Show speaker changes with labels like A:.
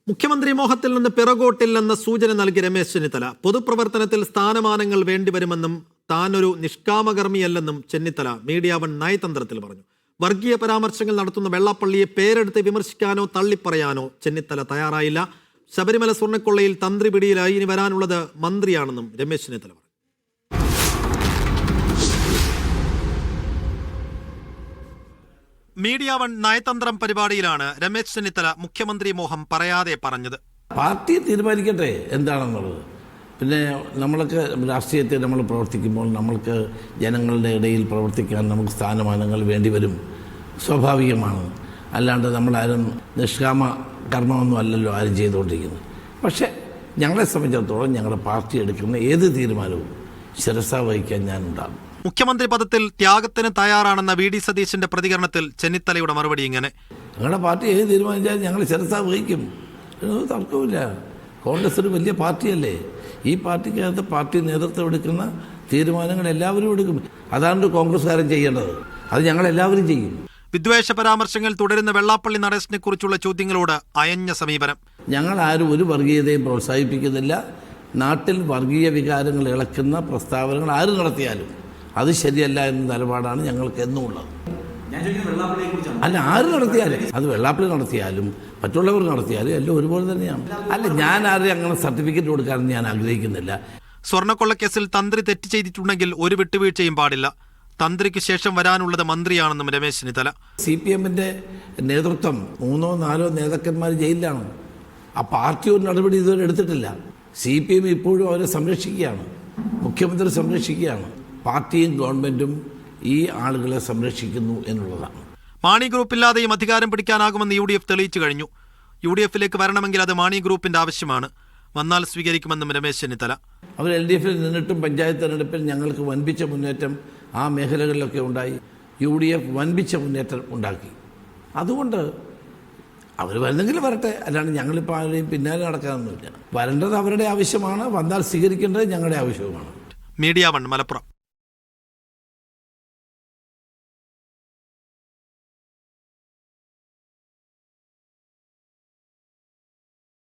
A: മുഖ്യമന്ത്രി മോഹത്തിൽ നിന്ന് പിറകോട്ടില്ലെന്ന സൂചന നൽകി രമേശ് ചെന്നിത്തല. പൊതുപ്രവർത്തനത്തിൽ സ്ഥാനമാനങ്ങൾ വേണ്ടിവരുമെന്നും താനൊരു നിഷ്കാമകർമ്മിയല്ലെന്നും ചെന്നിത്തല മീഡിയ വൺ നയതന്ത്രത്തിൽ പറഞ്ഞു. വർഗീയ പരാമർശങ്ങൾ നടത്തുന്ന വെള്ളാപ്പള്ളിയെ പേരെടുത്ത് വിമർശിക്കാനോ തള്ളിപ്പറയാനോ ചെന്നിത്തല തയ്യാറായില്ല. ശബരിമല സ്വർണ്ണക്കൊള്ളയിൽ തന്ത്രി പിടിയിലായി, ഇനി വരാനുള്ളത് മന്ത്രിയാണെന്നും രമേശ് ചെന്നിത്തല പറഞ്ഞു. മീഡിയ വൺ നയതന്ത്രം പരിപാടിയിലാണ് രമേശ് ചെന്നിത്തല മുഖ്യമന്ത്രി മോഹം പറയാതെ പറഞ്ഞത്.
B: പാർട്ടി തീരുമാനിക്കട്ടെ എന്താണെന്നുള്ളത്. പിന്നെ നമ്മളൊക്കെ രാഷ്ട്രീയത്തിൽ നമ്മൾ പ്രവർത്തിക്കുമ്പോൾ നമ്മൾക്ക് ജനങ്ങളുടെ ഇടയിൽ പ്രവർത്തിക്കാൻ നമുക്ക് സ്ഥാനമാനങ്ങൾ വേണ്ടിവരും, സ്വാഭാവികമാണ്. അല്ലാണ്ട് നമ്മളാരും നിഷ്കാമ കർമ്മമൊന്നും അല്ലല്ലോ ആരും ചെയ്തുകൊണ്ടിരിക്കുന്നത്. പക്ഷേ ഞങ്ങളെ സംബന്ധിച്ചിടത്തോളം ഞങ്ങളുടെ പാർട്ടി എടുക്കുന്ന ഏത് തീരുമാനവും ശിരസ വഹിക്കാൻ ഞാനുണ്ടാകും.
A: മുഖ്യമന്ത്രി പദത്തിൽ ത്യാഗത്തിന് തയ്യാറാണെന്ന വി ഡി സതീശന്റെ പ്രതികരണത്തിൽ ചെന്നിത്തലയുടെ മറുപടി ഇങ്ങനെ:
B: ഞങ്ങളുടെ പാർട്ടി ഏത് തീരുമാനിച്ചാലും ഞങ്ങൾ ശിരസ വഹിക്കും, തർക്കമില്ല. കോൺഗ്രസ് ഒരു വലിയ പാർട്ടിയല്ലേ. ഈ പാർട്ടിക്കകത്ത് പാർട്ടി നേതൃത്വം എടുക്കുന്ന തീരുമാനങ്ങൾ എല്ലാവരും എടുക്കും. അതാണ് കോൺഗ്രസ്സുകാരൻ ചെയ്യേണ്ടത്. അത് ഞങ്ങളെല്ലാവരും ചെയ്യും.
A: വിദ്വേഷ പരാമർശങ്ങൾ തുടരുന്ന വെള്ളാപ്പള്ളി നടേശനെ കുറിച്ചുള്ള ചോദ്യങ്ങളോട് അയഞ്ഞ സമീപനം.
B: ഞങ്ങൾ ആരും ഒരു വർഗീയതയും പ്രോത്സാഹിപ്പിക്കുന്നില്ല. നാട്ടിൽ വർഗീയ വികാരങ്ങൾ ഇളക്കുന്ന പ്രസ്താവനകൾ ആര് നടത്തിയാലും അത് ശരിയല്ല എന്ന നിലപാടാണ് ഞങ്ങൾക്ക് എന്നും ഉള്ളത്. അല്ല, ആര് നടത്തിയാലും, അത് വെള്ളാപ്പള്ളി നടത്തിയാലും മറ്റുള്ളവർ നടത്തിയാലും എല്ലാം ഒരുപോലെ തന്നെയാണ്. അല്ല, ഞാൻ ആരെയും അങ്ങനെ സർട്ടിഫിക്കറ്റ് കൊടുക്കാനൊന്നും ഞാൻ ആഗ്രഹിക്കുന്നില്ല.
A: സ്വർണ്ണക്കൊള്ളക്കേസിൽ തന്ത്രി തെറ്റ് ചെയ്തിട്ടുണ്ടെങ്കിൽ ഒരു വിട്ടുവീഴ്ചയും പാടില്ല. തന്ത്രിക്ക് ശേഷം വരാനുള്ളത് മന്ത്രിയാണെന്നും രമേശ് ചെന്നിത്തല.
B: CPM-ന്റെ നേതൃത്വം 3-4 നേതാക്കന്മാർ ജയിലിലാണ്. ആ പാർട്ടി ഒരു നടപടി ഇതുവരെ എടുത്തിട്ടില്ല. CPM ഇപ്പോഴും അവരെ സംരക്ഷിക്കുകയാണ്, മുഖ്യമന്ത്രി സംരക്ഷിക്കുകയാണ്. പാർട്ടിയും ഗവൺമെന്റും ഈ ആളുകളെ സംരക്ഷിക്കുന്നു എന്നുള്ളതാണ്.
A: മാണി ഗ്രൂപ്പില്ലാതെയും അധികാരം പിടിക്കാനാകുമെന്ന് UDF തെളിയിച്ചു കഴിഞ്ഞു. UDF-ലേക്ക് വരണമെങ്കിൽ അത് മാണി ഗ്രൂപ്പിന്റെ ആവശ്യമാണ്. വന്നാൽ സ്വീകരിക്കുമെന്നും രമേശ് ചെന്നിത്തല.
B: അവർ LDF-ൽ നിന്നിട്ടും പഞ്ചായത്ത് തെരഞ്ഞെടുപ്പിൽ ഞങ്ങൾക്ക് വൻപിച്ച മുന്നേറ്റം ആ മേഖലകളിലൊക്കെ ഉണ്ടായി. UDF വൻപിച്ച മുന്നേറ്റം ഉണ്ടാക്കി. അതുകൊണ്ട് അവർ വരുന്നെങ്കിൽ വരട്ടെ, അല്ലാണ്ട് ഞങ്ങളിപ്പോൾ ആരെയും പിന്നാലെ നടക്കാനൊന്നുമില്ല. വരേണ്ടത് അവരുടെ ആവശ്യമാണ്, വന്നാൽ സ്വീകരിക്കേണ്ടത് ഞങ്ങളുടെ ആവശ്യവുമാണ്.
A: Media one Malappuram.